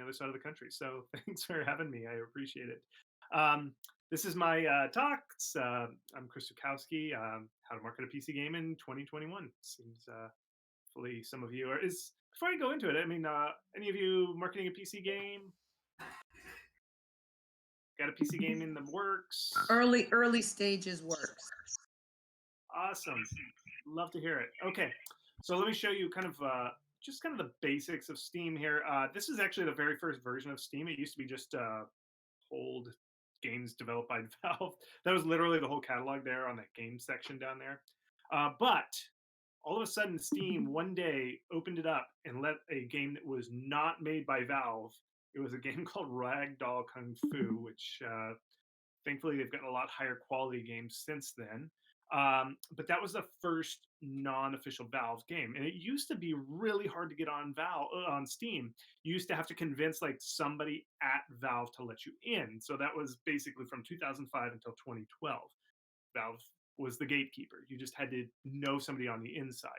other side of the country. So thanks for having me. I appreciate it. Um, this is my talks. I'm Chris Zukowski. How to market a PC game in 2021. Seems hopefully some of you are. Is before I go into it, I mean, any of you marketing a PC game? Got a PC game in the works? Early stages works. Awesome. Love to hear it. Okay, so let me show you kind of just kind of the basics of Steam here. This is actually the very first version of Steam. It used to be just old games developed by Valve. That was literally the whole catalog there on that game section down there. But all of a sudden, Steam one day opened it up and let a game that was not made by Valve. It was a game called Ragdoll Kung Fu, which thankfully they've gotten a lot higher quality games since then. But that was the first non-official Valve game, and it used to be really hard to get on on Steam. You used to have to convince like somebody at Valve to let you in. So that was basically from 2005 until 2012. Valve was the gatekeeper. You just had to know somebody on the inside.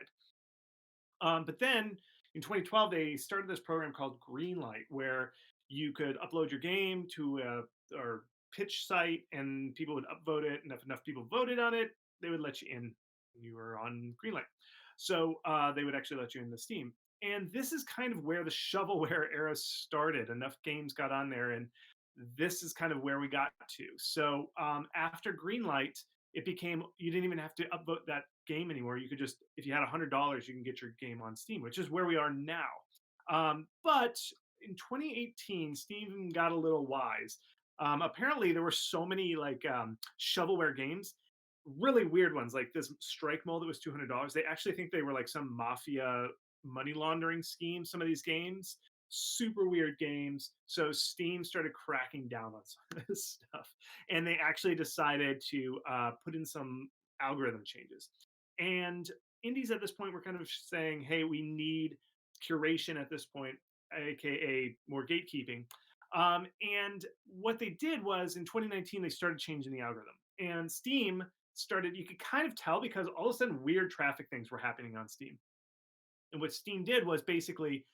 But then in 2012, they started this program called Greenlight, where you could upload your game to a or pitch site, and people would upvote it. And if enough people voted on it, they would let you in. You were on Greenlight, so they would actually let you in the Steam. And this is kind of where the shovelware era started. Enough games got on there, and this is kind of where we got to. So after Greenlight, it became you didn't even have to upvote that game anymore. You could just, if you had $100, you can get your game on Steam, which is where we are now. But in 2018, Steam got a little wise. Apparently, there were so many like shovelware games, really weird ones, like this strike mole that was $200. They actually think they were like some mafia money laundering scheme. Some of these games, super weird games. So Steam started cracking down on some of this stuff, and they actually decided to put in some algorithm changes. And indies at this point were kind of saying, "Hey, we need curation at this point, aka more gatekeeping." And what they did was in 2019 they started changing the algorithm, and Steam started. You could kind of tell because all of a sudden weird traffic things were happening on Steam. And what Steam did was basically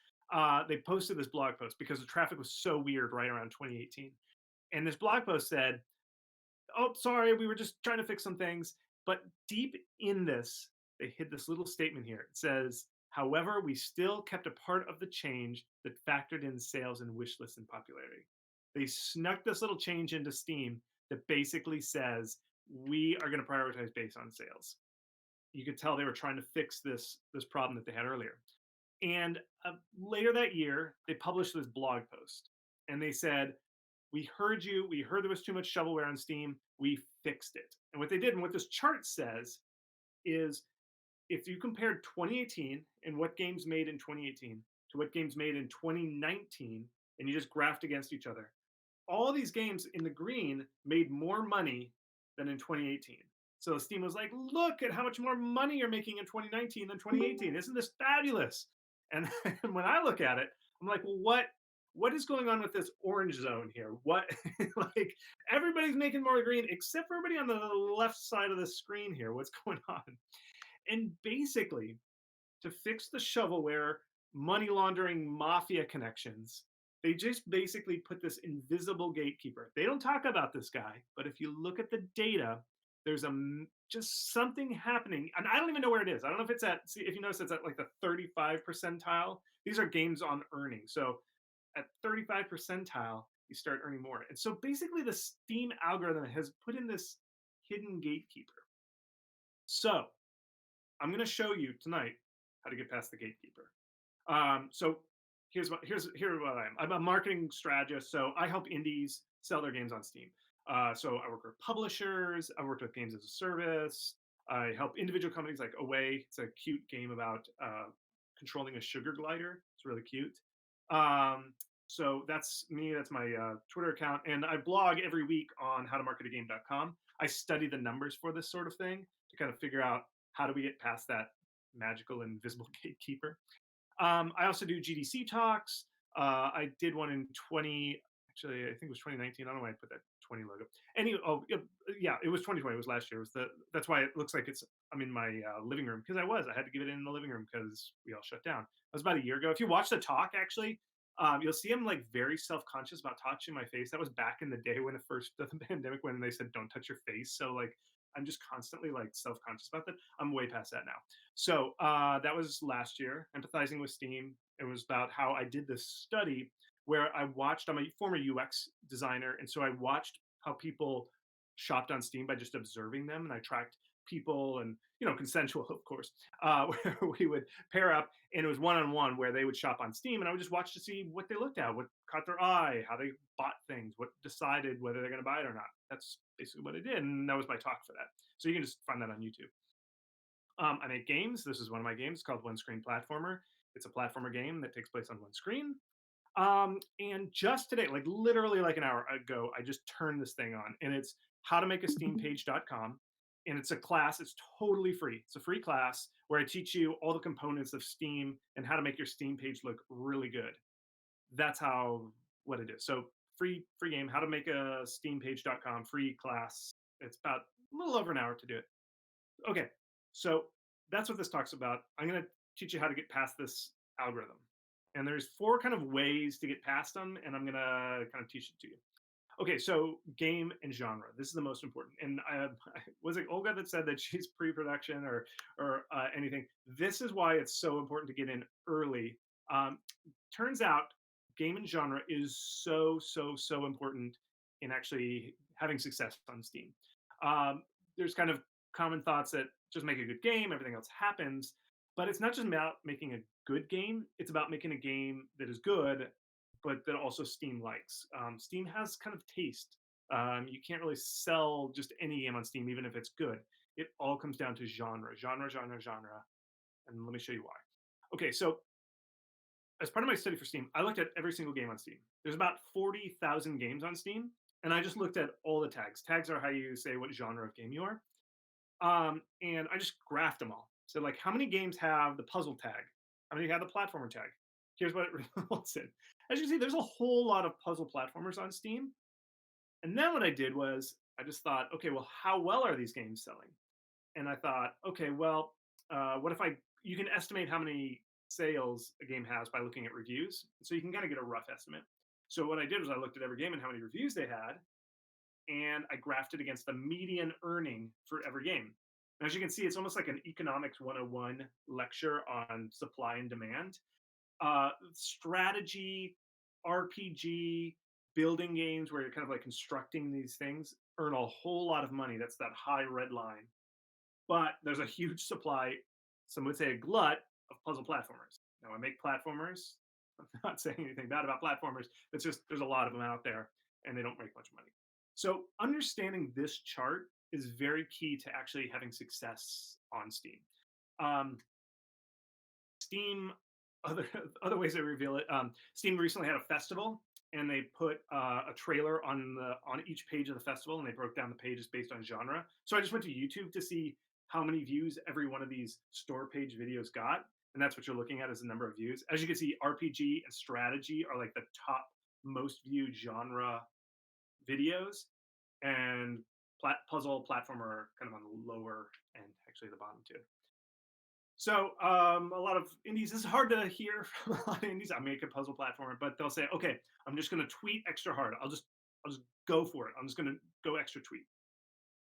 they posted this blog post because the traffic was so weird right around 2018. And this blog post said, "Oh, sorry, we were just trying to fix some things." But deep in this, they hid this little statement here. It says, "However, we still kept a part of the change that factored in sales and wish lists and popularity." They snuck this little change into Steam that basically says, "We are going to prioritize based on sales." You could tell they were trying to fix this problem that they had earlier. And later that year, they published this blog post, and they said, "We heard you. We heard there was too much shovelware on Steam. We fixed it." And what they did, and what this chart says, is if you compared 2018 and what games made in 2018 to what games made in 2019, and you just graphed against each other, all these games in the green made more money than in 2018. So Steam was like, "Look at how much more money you're making in 2019 than 2018. Isn't this fabulous?" And when I look at it, I'm like, "Well, what is going on with this orange zone here? What like everybody's making more green except for everybody on the left side of the screen here. What's going on?" And basically, to fix the shovelware, money laundering, mafia connections, they just basically put this invisible gatekeeper. They don't talk about this guy, but if you look at the data, there's just something happening, and I don't even know where it is. I don't know if it's at. See, if you notice, it's at like the 35 percentile. These are games on earnings, so at 35 percentile, you start earning more. And so basically, the Steam algorithm has put in this hidden gatekeeper. So I'm going to show you tonight how to get past the gatekeeper. So here's what I am. I'm a marketing strategist, so I help indies sell their games on Steam. So I work with publishers. I worked with games as a service. I help individual companies like Away. It's a cute game about controlling a sugar glider. It's really cute. So that's me. That's my Twitter account, and I blog every week on howtomarketagame.com. I study the numbers for this sort of thing to kind of figure out how do we get past that magical invisible gatekeeper. I also do GDC talks. I did one in 20. Actually, I think it was 2019. I don't know why I put that 20 logo. Anyway, yeah, it was 2020. It was last year. It was that's why it looks like I'm in my living room because I had to give it in the living room because we all shut down. That was about a year ago. If you watch the talk, actually, You'll see I'm like very self-conscious about touching my face. That was back in the day when the first the pandemic when they said don't touch your face. So like I'm just constantly like self-conscious about that. I'm way past that now. So that was last year, empathizing with Steam. It was about how I did this study where I watched. I'm a former UX designer, and so I watched how people shopped on Steam by just observing them, and I tracked people and consensual, of course, where we would pair up and it was one on one where they would shop on Steam, and I would just watch to see what they looked at, what caught their eye, how they bought things, what decided whether they're going to buy it or not. That's basically what I did, and that was my talk for that. So you can just find that on YouTube. I make games. This is one of my games called One Screen Platformer. It's a platformer game that takes place on one screen. And just today, like literally like an hour ago, I just turned this thing on, and it's how to make a Steam page.com. And it's a class, it's totally free. It's a free class where I teach you all the components of Steam and how to make your Steam page look really good. That's how what it is. So free game, how to make a Steam page.com free class. It's about a little over an hour to do it. Okay. So that's what this talks about. I'm going to teach you how to get past this algorithm. And there's four kind of ways to get past them, and I'm going to kind of teach it to you. Okay, so game and genre. This is the most important. And was it Olga that said that she's pre-production or anything? This is why it's so important to get in early. Um, Turns out, game and genre is so important in actually having success on Steam. There's kind of common thoughts that just make a good game, everything else happens. But it's not just about making a good game; it's about making a game that is good but that also Steam likes. Steam has kind of taste. You can't really sell just any game on Steam, even if it's good. It all comes down to genre. And let me show you why. Okay, so as part of my study for Steam, I looked at every single game on Steam. There's about 40,000 games on Steam, and I just looked at all the tags. Tags are how you say what genre of game you are. And I just graphed them all. So, like, how many games have the puzzle tag? How many have the platformer tag? Here's what it results in. As you can see, there's a whole lot of puzzle platformers on Steam. And then what I did was I just thought, okay, well, how well are these games selling? And I thought, okay, well, what if you can estimate how many sales a game has by looking at reviews. So you can kind of get a rough estimate. So what I did was I looked at every game and how many reviews they had, and I graphed it against the median earning for every game. And as you can see, it's almost like an economics 101 lecture on supply and demand. Strategy, RPG, building games where you're kind of like constructing these things earn a whole lot of money. That's that high red line. But there's a huge supply, some would say a glut, of puzzle platformers. Now, I make platformers. I'm not saying anything bad about platformers. It's just there's a lot of them out there and they don't make much money. So, understanding this chart is very key to actually having success on Steam. Um, Steam, other other ways they reveal it. Steam recently had a festival, and they put a trailer on each page of the festival, and they broke down the pages based on genre. So I just went to YouTube to see how many views every one of these store page videos got, and that's what you're looking at is the number of views. As you can see, RPG and strategy are like the top most viewed genre videos, and puzzle platformer are kind of on the lower end, actually the bottom two. So a lot of indies. This is hard to hear from a lot of indies. I make a puzzle platformer, but they'll say, "Okay, I'm just going to tweet extra hard. I'll just go for it. I'm just going to go extra tweet."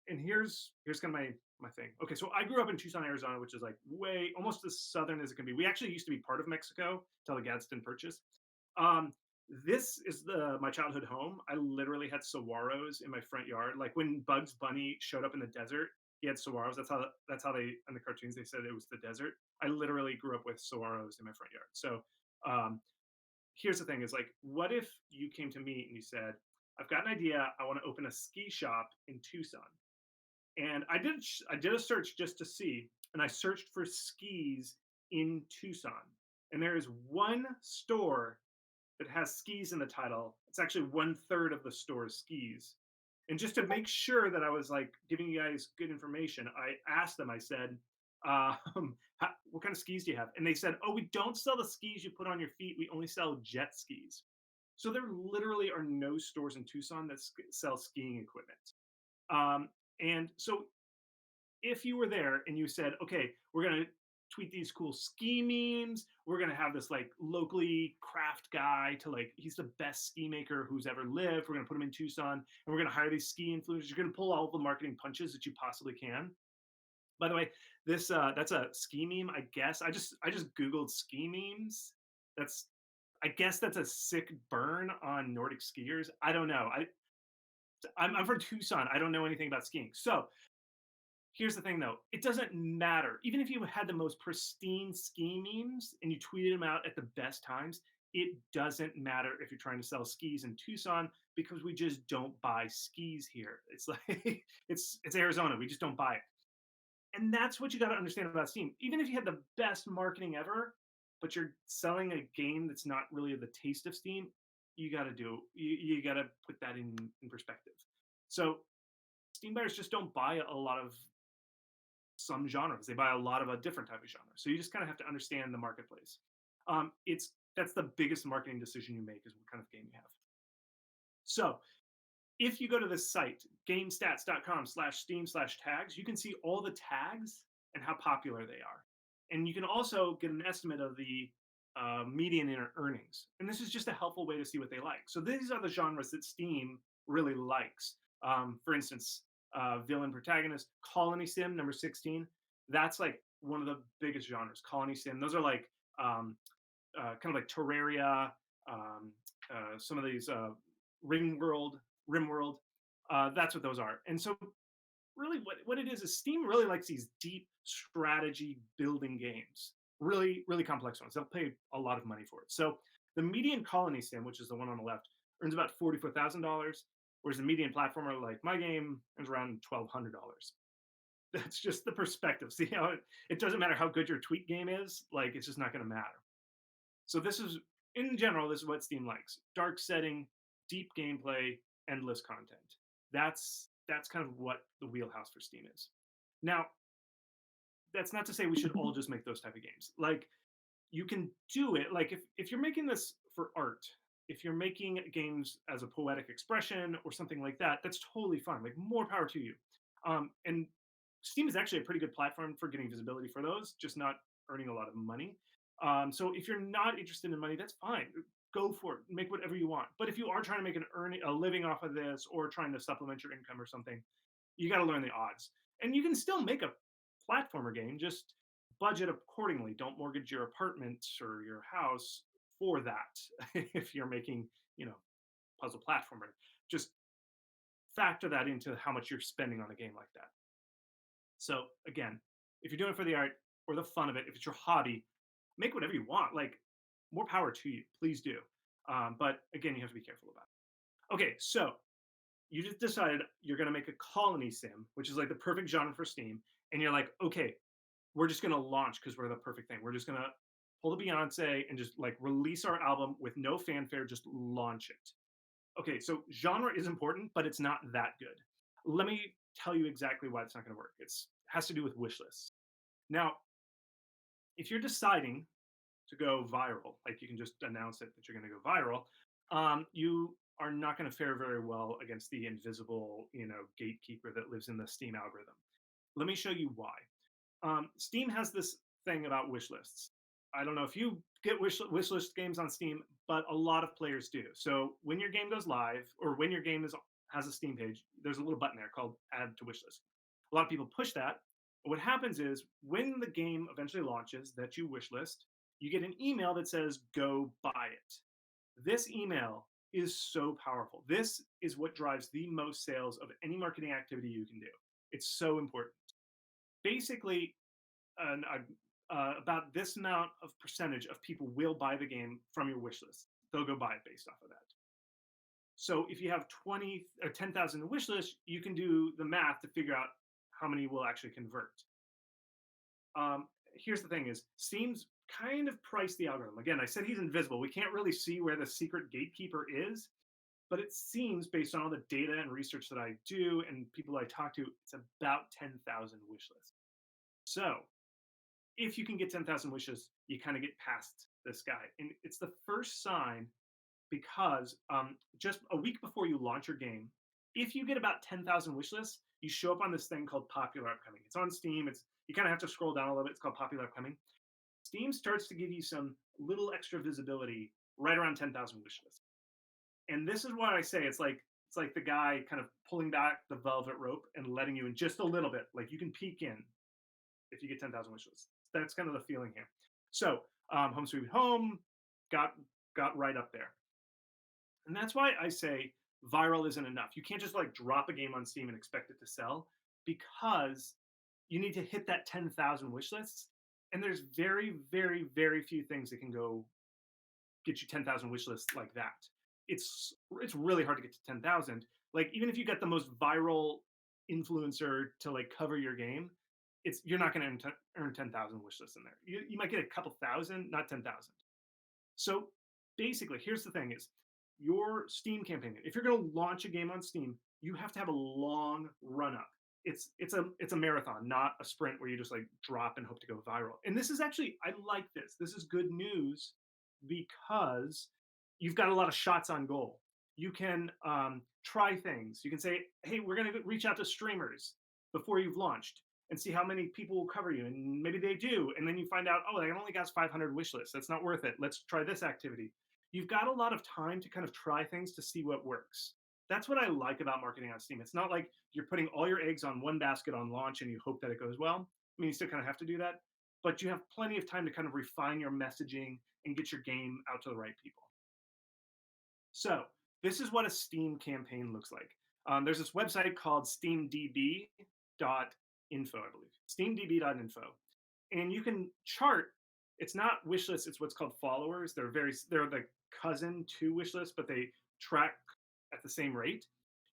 And here's kind of my thing. Okay, so I grew up in Tucson, Arizona, which is like way almost as southern as it can be. We actually used to be part of Mexico until the Gadsden Purchase. Um, this is the my childhood home. I literally had saguaros in my front yard. Like when Bugs Bunny showed up in the desert, he had saguaros. That's how they in the cartoons they said it was the desert. I literally grew up with saguaros in my front yard. So um, here's the thing: is like, what if you came to me and you said, "I've got an idea. I want to open a ski shop in Tucson." And I did a search just to see, and I searched for skis in Tucson, and there is one store that has skis in the title. It's actually one third of the store's skis. And just to make sure that I was like giving you guys good information, I asked them. I said, "What kind of skis do you have?" And they said, "Oh, we don't sell the skis you put on your feet. We only sell jet skis." So there literally are no stores in Tucson that sell skiing equipment. And so if you were there and you said, "Okay, we're going to tweet these cool ski memes. We're gonna have this like locally craft guy to like he's the best ski maker who's ever lived. We're gonna put him in Tucson, and we're gonna hire these ski influencers. You're gonna pull all the marketing punches that you possibly can. By the way, this that's a ski meme. I guess I just googled ski memes. That's I guess that's a sick burn on Nordic skiers. I don't know. I'm from Tucson. I don't know anything about skiing. So here's the thing though, it doesn't matter. Even if you had the most pristine ski memes and you tweeted them out at the best times, it doesn't matter if you're trying to sell skis in Tucson because we just don't buy skis here. It's like it's Arizona. We just don't buy it. And that's what you got to understand about Steam. Even if you had the best marketing ever, but you're selling a game that's not really the taste of Steam, you got to put that in perspective. So Steam buyers just don't buy a lot of some genres. They buy a lot of a different type of genre. So you just kind of have to understand the marketplace. It's That's the biggest marketing decision you make is what kind of game you have. So if you go to this site, gamestats.com/steam/tags, you can see all the tags and how popular they are. And you can also get an estimate of the median earnings. And this is just a helpful way to see what they like. So these are the genres that Steam really likes. For instance, villain protagonist, Colony Sim, number 16. That's like one of the biggest genres, Colony Sim. Those are like kind of like Terraria, some of these RimWorld. That's what those are. And so, really, what it is Steam really likes these deep strategy building games, really, really complex ones. They'll pay a lot of money for it. So, the median Colony Sim, which is the one on the left, earns about $44,000, whereas the median platformer like my game is around $1,200. That's just the perspective. See how it doesn't matter how good your tweet game is, like it's just not going to matter. So this is in general, this is what Steam likes: dark setting, deep gameplay, endless content. That's kind of what the wheelhouse for Steam is. Now, that's not to say we should all just make those type of games. Like you can do it. Like if you're making this for art, if you're making games as a poetic expression or something like that, that's totally fine. Like more power to you. And Steam is actually a pretty good platform for getting visibility for those, just not earning a lot of money. So if you're not interested in money, that's fine. Go for it. Make whatever you want. But if you are trying to make a living off of this or trying to supplement your income or something, you got to learn the odds. And you can still make a platformer game, just budget accordingly. Don't mortgage your apartment or your house for that. If you're making, you know, puzzle platformer, just factor that into how much you're spending on a game like that. So again, if you're doing it for the art or the fun of it, if it's your hobby, make whatever you want. Like more power to you, please do. But again, you have to be careful about it. Okay, so you just decided you're going to make a colony sim, which is like the perfect genre for Steam, and you're like, okay, we're just going to launch because we're the perfect thing. We're just going to pull the Beyonce and just like release our album with no fanfare, just launch it. Okay, so genre is important, but it's not that good. Let me tell you exactly why it's not going to work. It has to do with wish lists. Now, if you're deciding to go viral, like you can just announce it that you're going to go viral, you are not going to fare very well against the invisible, gatekeeper that lives in the Steam algorithm. Let me show you why. Steam has this thing about wish lists. I don't know if you get wish list games on Steam, but a lot of players do. So when your game goes live, or when your game has a Steam page, there's a little button there called Add to Wish List. A lot of people push that. What happens is when the game eventually launches that you wish list, you get an email that says go buy it. This email is so powerful. This is what drives the most sales of any marketing activity you can do. It's so important. Basically, about this amount of percentage of people will buy the game from your wish list. They'll go buy it based off of that. So if you have 20 or 10,000 wish list, you can do the math to figure out how many will actually convert. Here's the thing is Steam's kind of priced the algorithm. Again, I said he's invisible. We can't really see where the secret gatekeeper is, but it seems based on all the data and research that I do and people I talk to, it's about 10,000 wish lists. So if you can get 10,000 wishes, you kind of get past this guy. And it's the first sign because just a week before you launch your game, if you get about 10,000 wish lists, you show up on this thing called Popular Upcoming. It's on Steam. You kind of have to scroll down a little bit. It's called popular upcoming. Steam starts to give you some little extra visibility right around 10,000 wish lists. And this is what I say. It's like the guy kind of pulling back the velvet rope and letting you in just a little bit. Like you can peek in if you get 10,000 wish lists. That's kind of the feeling here. So Home Sweet Home got right up there. And that's why I say viral isn't enough. You can't just like drop a game on Steam and expect it to sell, because you need to hit that 10,000 wish lists. And there's very, very, very few things that can go get you 10,000 wish lists like that. It's really hard to get to 10,000. Like even if you get the most viral influencer to like cover your game, you're not going to earn 10,000 wish lists in there. You might get a couple thousand, not 10,000. So basically, here's the thing: is your Steam campaign. If you're going to launch a game on Steam, you have to have a long run up. It's a marathon, not a sprint where you just like drop and hope to go viral. And this is actually, I like this. This is good news because you've got a lot of shots on goal. You can try things. You can say, hey, we're going to reach out to streamers before you've launched and see how many people will cover you. And maybe they do. And then you find out, oh, they only got 500 wish lists. That's not worth it. Let's try this activity. You've got a lot of time to kind of try things to see what works. That's what I like about marketing on Steam. It's not like you're putting all your eggs on one basket on launch and you hope that it goes well. I mean, you still kind of have to do that, but you have plenty of time to kind of refine your messaging and get your game out to the right people. So this is what a Steam campaign looks like. There's this website called steamdb.info, I believe. Steamdb.info. And you can chart. It's not wish lists, it's what's called followers. They're the cousin to wish lists, but they track at the same rate.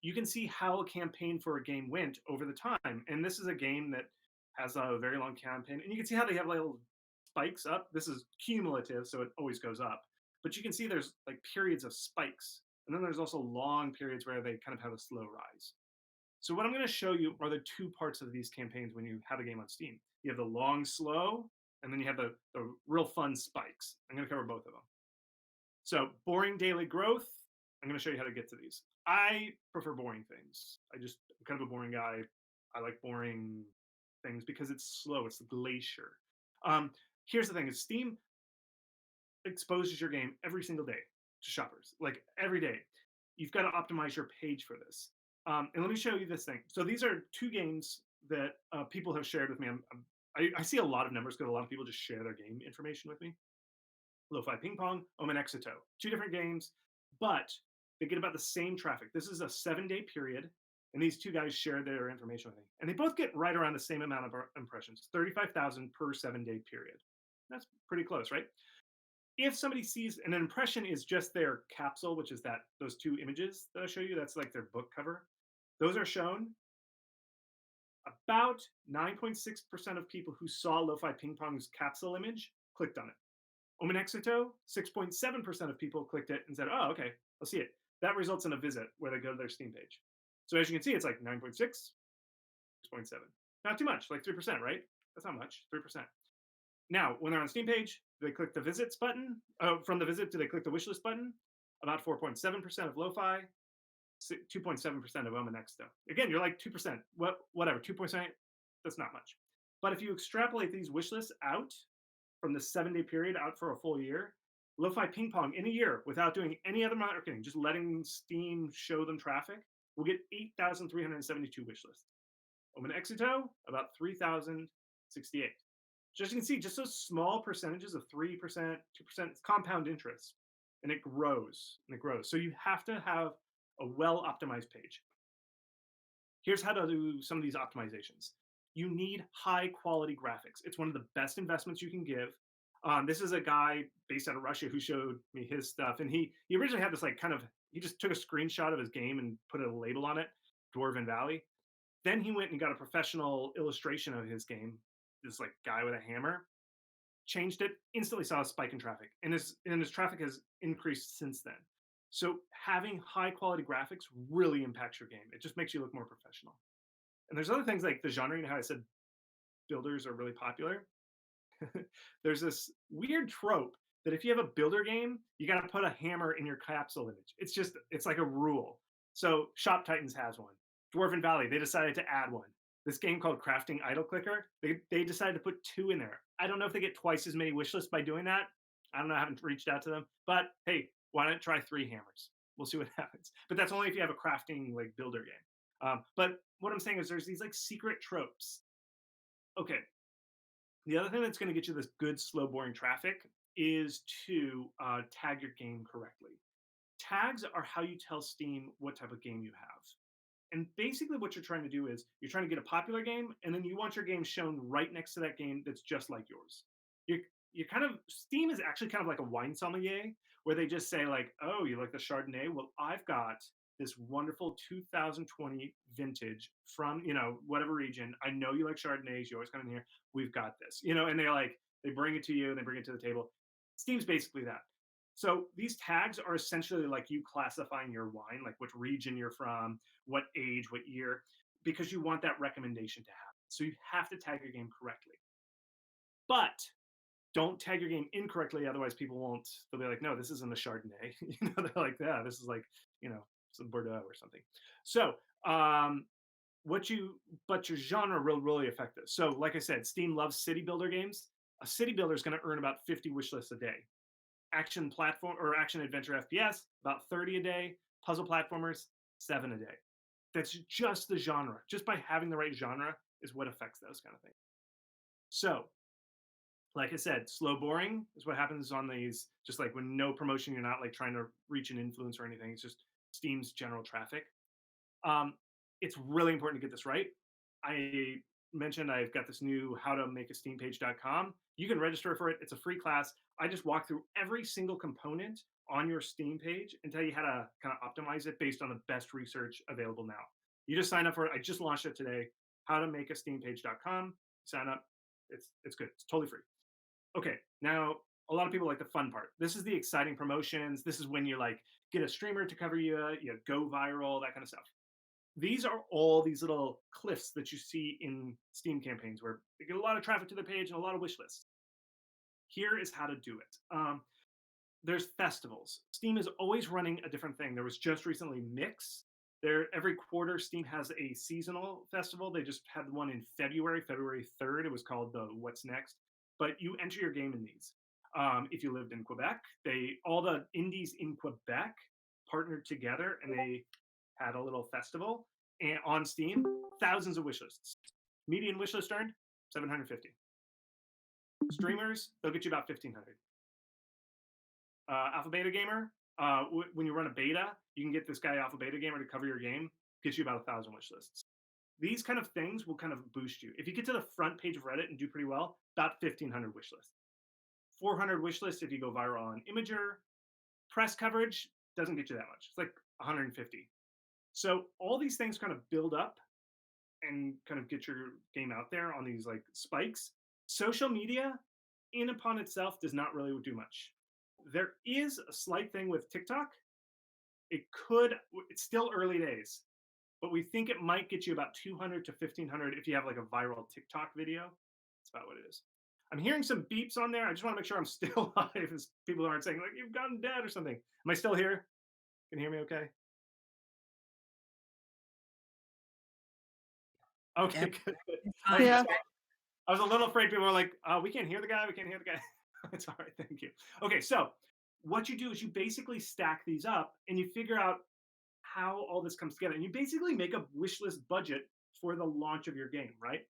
You can see how a campaign for a game went over the time. And this is a game that has a very long campaign. And you can see how they have little spikes up. This is cumulative, so it always goes up. But you can see there's like periods of spikes. And then there's also long periods where they kind of have a slow rise. So what I'm going to show you are the two parts of these campaigns when you have a game on Steam. You have the long, slow, and then you have the real fun spikes. I'm going to cover both of them. So boring daily growth, I'm going to show you how to get to these. I prefer boring things. I'm kind of a boring guy. I like boring things because it's slow. It's the glacier. Here's the thing: is Steam exposes your game every single day to shoppers, like every day. You've got to optimize your page for this. And let me show you this thing. So these are two games that people have shared with me. I see a lot of numbers because a lot of people just share their game information with me. Lo-Fi Ping Pong, Omen Exito. Two different games, but they get about the same traffic. This is a 7-day period, and these two guys share their information with me. And they both get right around the same amount of impressions, 35,000 per 7-day period. That's pretty close, right? If somebody sees an impression is just their capsule, which is those two images that I show you, that's like their book cover. Those are shown. About 9.6% of people who saw Lo-Fi Ping Pong's capsule image clicked on it. Omen Exito, 6.7% of people clicked it and said, oh, okay, I'll see it. That results in a visit where they go to their Steam page. So as you can see, it's like 9.6, 6.7. Not too much, like 3%, right? That's not much, 3%. Now, when they're on Steam page, do they click the visits button? From the visit, do they click the wishlist button? About 4.7% of Lo-Fi, 2.7% of Omen Exito. Again, you're like 2%. Whatever, 2%, that's not much. But if you extrapolate these wish lists out from the 7-day period out for a full year, Lo-Fi Ping Pong in a year without doing any other marketing, just letting Steam show them traffic, will get 8,372 wish lists. Omen Exito, about 3,068. So as you can see, just those small percentages of 3%, 2%, it's compound interest. And it grows and it grows. So you have to have a well-optimized page. Here's how to do some of these optimizations. You need high-quality graphics. It's one of the best investments you can give. This is a guy based out of Russia who showed me his stuff. And he originally had this he just took a screenshot of his game and put a label on it, Dwarven Valley. Then he went and got a professional illustration of his game, this like guy with a hammer, changed it, instantly saw a spike in traffic. And his traffic has increased since then. So having high quality graphics really impacts your game. It just makes you look more professional. And there's other things like the genre. You know how I said builders are really popular? There's this weird trope that if you have a builder game, you got to put a hammer in your capsule image. It's like a rule. So Shop Titans has one. Dwarven Valley, they decided to add one. this game called Crafting Idle Clicker. They decided to put 2 in there. I don't know if they get twice as many wish lists by doing that. I don't know. I haven't reached out to them, but hey, why not try 3 hammers? We'll see what happens. But that's only if you have a crafting like builder game. But what I'm saying is there's these like secret tropes. Okay, the other thing that's going to get you this good, slow, boring traffic is to tag your game correctly. Tags are how you tell Steam what type of game you have. And basically, what you're trying to do is you're trying to get a popular game, and then you want your game shown right next to that game that's just like yours. You're, you're kind of Steam is actually kind of like a wine sommelier, where they just say like, "Oh, you like the Chardonnay? Well, I've got this wonderful 2020 vintage from whatever region. I know you like Chardonnays. You always come in here. We've got this, and they bring it to you and they bring it to the table. Steam's basically that. So these tags are essentially like you classifying your wine, like which region you're from, what age, what year, because you want that recommendation to happen. So you have to tag your game correctly. But don't tag your game incorrectly, otherwise people won't. They'll be like, no, this isn't a Chardonnay. They're like, yeah, this is like, some Bordeaux or something. So what you but your genre will really affect this. So like I said, Steam loves city builder games. A city builder is going to earn about 50 wish lists a day. Action platform or action adventure FPS, about 30 a day. Puzzle platformers, 7 a day. That's just the genre. Just by having the right genre is what affects those kind of things. So, like I said, slow boring is what happens on these, just like when no promotion, you're not like trying to reach an influence or anything. It's just Steam's general traffic. Um, it's really important to get this right. I mentioned I've got this new howtomakasteampage.com. You can register for it. It's a free class. I just walk through every single component on your Steam page and tell you how to kind of optimize it based on the best research available now. You just sign up for it. I just launched it today. Howtomakasteampage.com. Sign up. It's good. It's totally free. Okay, now a lot of people like the fun part. This is the exciting promotions. This is when you like get a streamer to cover you, go viral, that kind of stuff. These are all these little cliffs that you see in Steam campaigns where they get a lot of traffic to the page and a lot of wish lists. Here is how to do it. There's festivals. Steam is always running a different thing. There was just recently Mix. Every quarter, Steam has a seasonal festival. They just had one in February 3rd. It was called the What's Next. But you enter your game in these. If you lived in Quebec, all the indies in Quebec partnered together and they had a little festival and on Steam, thousands of wish lists. Median wish list earned 750. Streamers, they'll get you about 1,500. Alpha Beta Gamer, when you run a beta, you can get this guy Alpha Beta Gamer to cover your game, gets you about 1,000 wish lists. These kind of things will kind of boost you. If you get to the front page of Reddit and do pretty well, about 1,500 wish lists. 400 wish lists if you go viral on Imager. Press coverage doesn't get you that much. It's like 150. So all these things kind of build up and kind of get your game out there on these like spikes. Social media in upon itself does not really do much. There is a slight thing with TikTok. It's still early days, but we think it might get you about 200 to 1,500 if you have like a viral TikTok video. That's about what it is. I'm hearing some beeps on there. I just want to make sure I'm still live as people aren't saying like you've gone dead or something. Am I still here? Can you hear me okay? Okay, Yep. good. Yeah. I was a little afraid people were like, we can't hear the guy. We can't hear the guy. It's all right. Thank you. Okay, so what you do is you basically stack these up and you figure out how all this comes together. And you basically make a wish list budget for the launch of your game, right?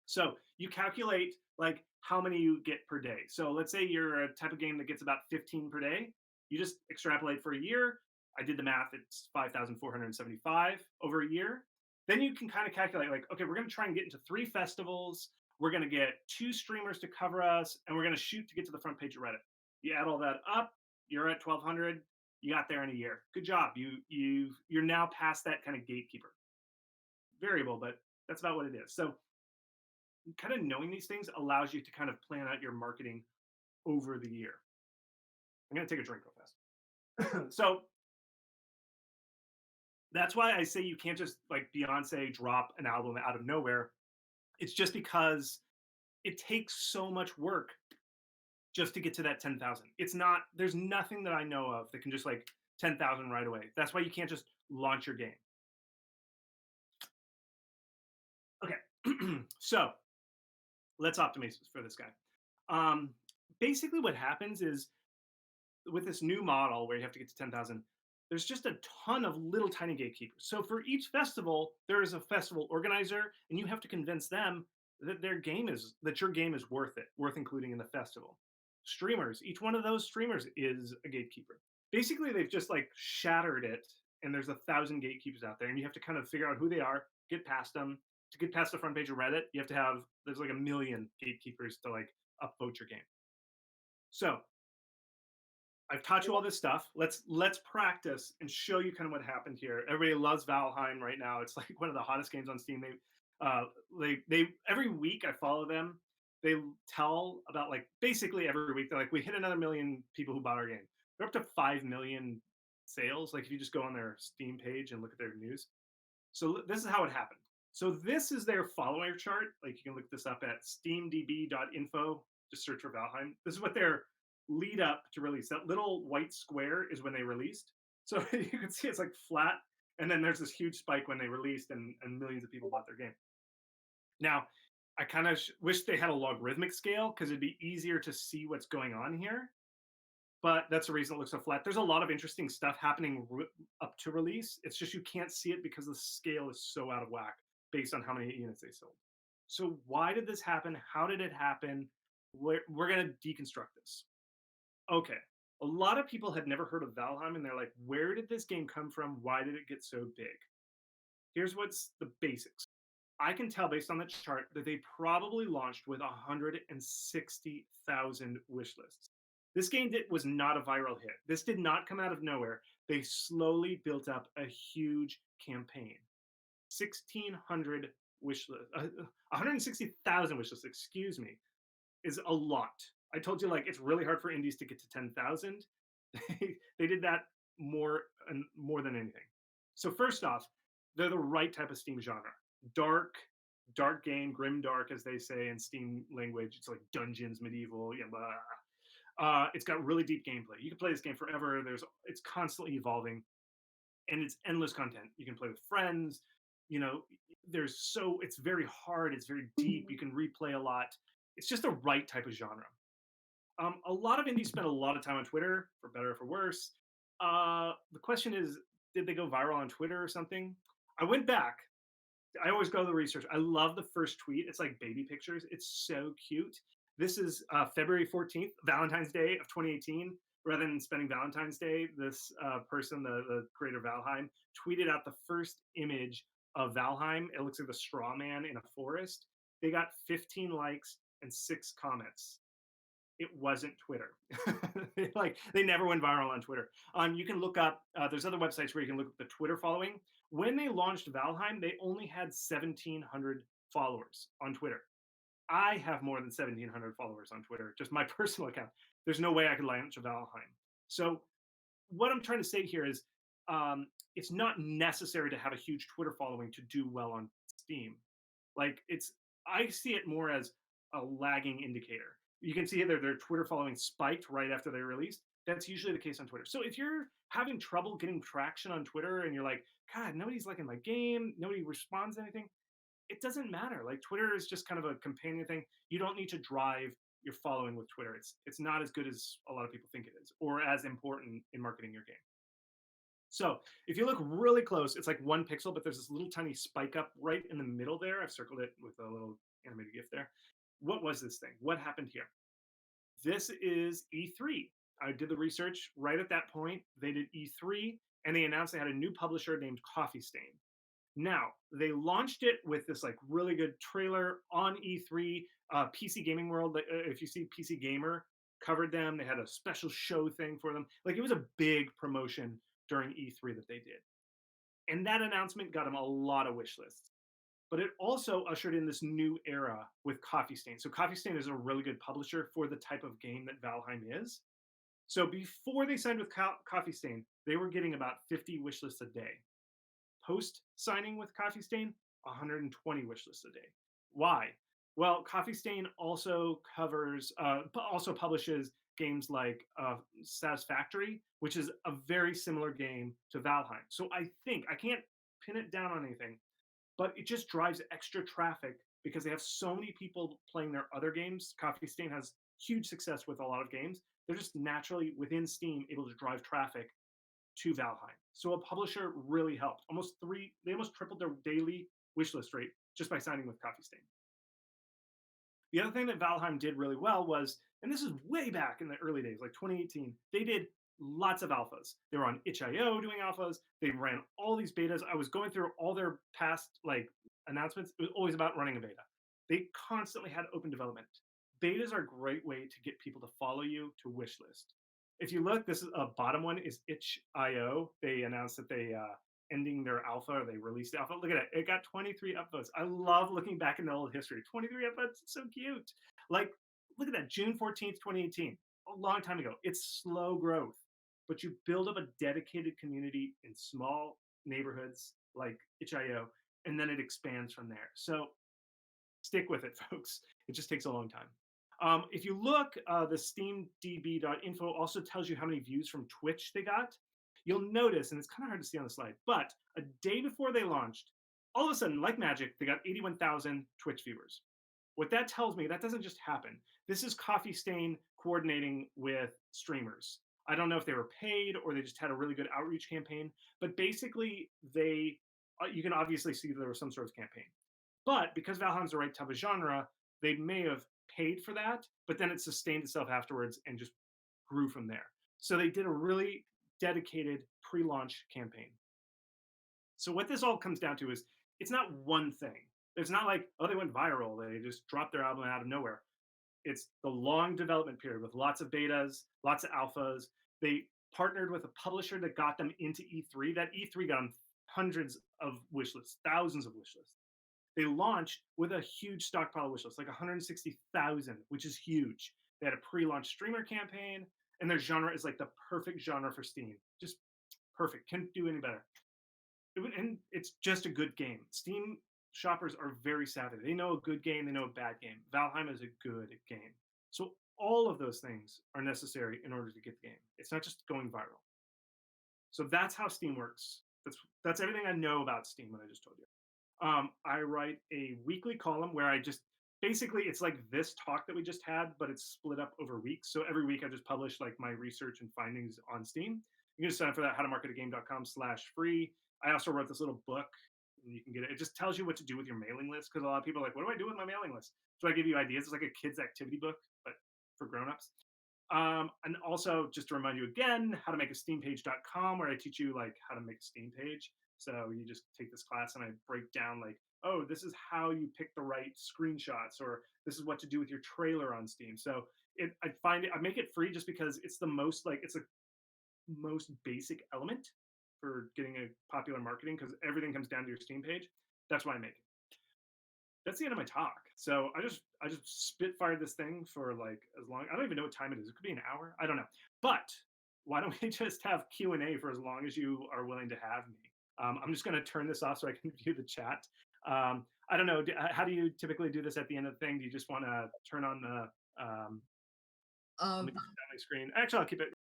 So you calculate like how many you get per day. So let's say you're a type of game that gets about 15 per day. You just extrapolate for a year. I did the math. It's 5,475 over a year. Then you can kind of calculate like, okay, we're going to try and get into 3 festivals. We're going to get 2 streamers to cover us, and we're going to shoot to get to the front page of Reddit. You add all that up, you're at 1,200. You got there in a year. Good job. You're now past that kind of gatekeeper variable, but that's about what it is. So kind of knowing these things allows you to kind of plan out your marketing over the year. I'm going to take a drink real fast. So that's why I say you can't just like Beyonce drop an album out of nowhere. It's just because it takes so much work just to get to that 10,000. There's nothing that I know of that can just like 10,000 right away. That's why you can't just launch your game. Okay, So let's optimize for this guy. Um, Basically, what happens is with this new model where you have to get to 10,000, there's just a ton of little tiny gatekeepers. So for each festival, there is a festival organizer, and you have to convince them that your game is worth it, worth including in the festival. Streamers, each one of those streamers is a gatekeeper. Basically, they've just like shattered it, and there's 1,000 gatekeepers out there, and you have to kind of figure out who they are, get past them. To get past the front page of Reddit, you have to have there's like a million gatekeepers to like upvote your game. So I've taught you all this stuff. Let's practice and show you kind of what happened here. Everybody loves Valheim right now. It's like one of the hottest games on Steam. They every week I follow them. They tell about like basically every week they're like we hit another million people who bought our game. They're up to 5 million sales. Like if you just go on their Steam page and look at their news. So this is how it happened. So this is their follower chart. Like you can look this up at steamdb.info. Just search for Valheim. This is what their lead up to release. That little white square is when they released. So you can see it's like flat, and then there's this huge spike when they released, and millions of people bought their game. Now, I kind of wish they had a logarithmic scale because it'd be easier to see what's going on here. But that's the reason it looks so flat. There's a lot of interesting stuff happening up to release. It's just you can't see it because the scale is so out of whack based on how many units they sold. So why did this happen? How did it happen? We're going to deconstruct this. Okay. A lot of people had never heard of Valheim and they're like, where did this game come from? Why did it get so big? Here's what's the basics. I can tell based on the chart that they probably launched with 160,000 wish lists. This game was not a viral hit. This did not come out of nowhere. They slowly built up a huge campaign. 1,600 wish lists, 160,000 wish lists, excuse me, is a lot. I told you like it's really hard for indies to get to 10,000. They did that more and more than anything. So first off, they're the right type of Steam genre. Dark, dark game, grim dark, as they say in Steam language. It's like dungeons, medieval, yeah, blah. It's got really deep gameplay. You can play this game forever. It's constantly evolving, and it's endless content. You can play with friends. You know, it's very hard. It's very deep. You can replay a lot. It's just the right type of genre. A lot of indies spend a lot of time on Twitter, for better or for worse. The question is, did they go viral on Twitter or something? I went back. I always go to the research. I love the first tweet. It's like baby pictures. It's so cute. This is February 14th, Valentine's Day of 2018. Rather than spending Valentine's Day, this person, the creator of Valheim, tweeted out the first image of Valheim. It looks like the straw man in a forest. They got 15 likes and 6 comments. It wasn't Twitter. Like they never went viral on Twitter. You can look up. There's other websites where you can look at the Twitter following. When they launched Valheim, they only had 1,700 followers on Twitter. I have more than 1,700 followers on Twitter, just my personal account. There's no way I could launch a Valheim. So what I'm trying to say here is, it's not necessary to have a huge Twitter following to do well on Steam. Like I see it more as a lagging indicator. You can see their Twitter following spiked right after they released. That's usually the case on Twitter. So if you're having trouble getting traction on Twitter and you're like, God, nobody's liking my game, nobody responds to anything, it doesn't matter. Like Twitter is just kind of a companion thing. You don't need to drive your following with Twitter. It's not as good as a lot of people think it is, or as important in marketing your game. So if you look really close, it's like 1 pixel, but there's this little tiny spike up right in the middle there. I've circled it with a little animated GIF there. What was this thing? What happened here? This is E3. I did the research right at that point. They did E3, and they announced they had a new publisher named Coffee Stain. Now, they launched it with this like really good trailer on E3. PC Gaming World, if you see PC Gamer, covered them. They had a special show thing for them. Like it was a big promotion during E3 that they did. And that announcement got them a lot of wish lists. But it also ushered in this new era with Coffee Stain. So Coffee Stain is a really good publisher for the type of game that Valheim is. So before they signed with Coffee Stain, they were getting about 50 wish lists a day. Post signing with Coffee Stain, 120 wish lists a day. Why? Well, Coffee Stain also also publishes games like Satisfactory, which is a very similar game to Valheim. So I think I can't pin it down on anything, but it just drives extra traffic because they have so many people playing their other games. Coffee Stain has huge success with a lot of games. They're just naturally within Steam able to drive traffic to Valheim. So a publisher really helped. They almost tripled their daily wishlist rate just by signing with Coffee Stain. The other thing that Valheim did really well was, and this is way back in the early days, like 2018, they did lots of alphas. They were on itch.io doing alphas. They ran all these betas. I was going through all their past announcements. It was always about running a beta. They constantly had open development. Betas are a great way to get people to follow you to wishlist. If you look, this is a bottom one is itch.io. They announced that they ending their alpha, or they released the alpha. Look at it. It got 23 upvotes. I love looking back in the old history. 23 upvotes. It's so cute. Like, look at that. June 14th, 2018. A long time ago. It's slow growth, but you build up a dedicated community in small neighborhoods like itch.io, and then it expands from there. So stick with it, folks. It just takes a long time. If you look, the steamdb.info also tells you how many views from Twitch they got. You'll notice, and it's kind of hard to see on the slide, but a day before they launched, all of a sudden, like magic, they got 81,000 Twitch viewers. What that tells me, that doesn't just happen. This is Coffee Stain coordinating with streamers. I don't know if they were paid or they just had a really good outreach campaign, but basically, you can obviously see there was some sort of campaign. But because Valheim's the right type of genre, they may have paid for that, but then it sustained itself afterwards and just grew from there. So they did a really dedicated pre-launch campaign. So what this all comes down to is it's not one thing. It's not like, oh, they went viral. They just dropped their album out of nowhere. It's the long development period with lots of betas, lots of alphas. They partnered with a publisher that got them into E3. That E3 got them hundreds of wish lists, thousands of wish lists. They launched with a huge stockpile wish list, like 160,000, which is huge. They had a pre-launch streamer campaign, and their genre is like the perfect genre for Steam. Just perfect. Can't do any better. And it's just a good game. Steam shoppers are very savvy. They know a good game, they know a bad game. Valheim is a good game. So all of those things are necessary in order to get the game. It's not just going viral. So that's how Steam works. That's everything I know about Steam, what I just told you. I write a weekly column where I just basically it's like this talk that we just had, but it's split up over weeks. So every week I just publish like my research and findings on Steam. You can just sign up for that, howtomarketagame.com/free. I also wrote this little book, and you can get it. It just tells you what to do with your mailing list, because a lot of people are like, what do I do with my mailing list? So I give you ideas. It's like a kid's activity book, but for grown-ups. And also, just to remind you again, how to make a steampage.com, where I teach you like how to make a Steam page. So you just take this class and I break down like, oh, this is how you pick the right screenshots, or this is what to do with your trailer on Steam. So I make it free just because it's the most it's a most basic element for getting a popular marketing, because everything comes down to your Steam page. That's why I make it. That's the end of my talk. So I just spitfired this thing for like as long. I don't even know what time it is. It could be an hour. I don't know. But why don't we just have Q&A for as long as you are willing to have me? I'm just going to turn this off so I can view the chat. I don't know. How do you typically do this at the end of the thing? Do you just want to turn on the let me Um, turn down my screen? Actually, I'll keep it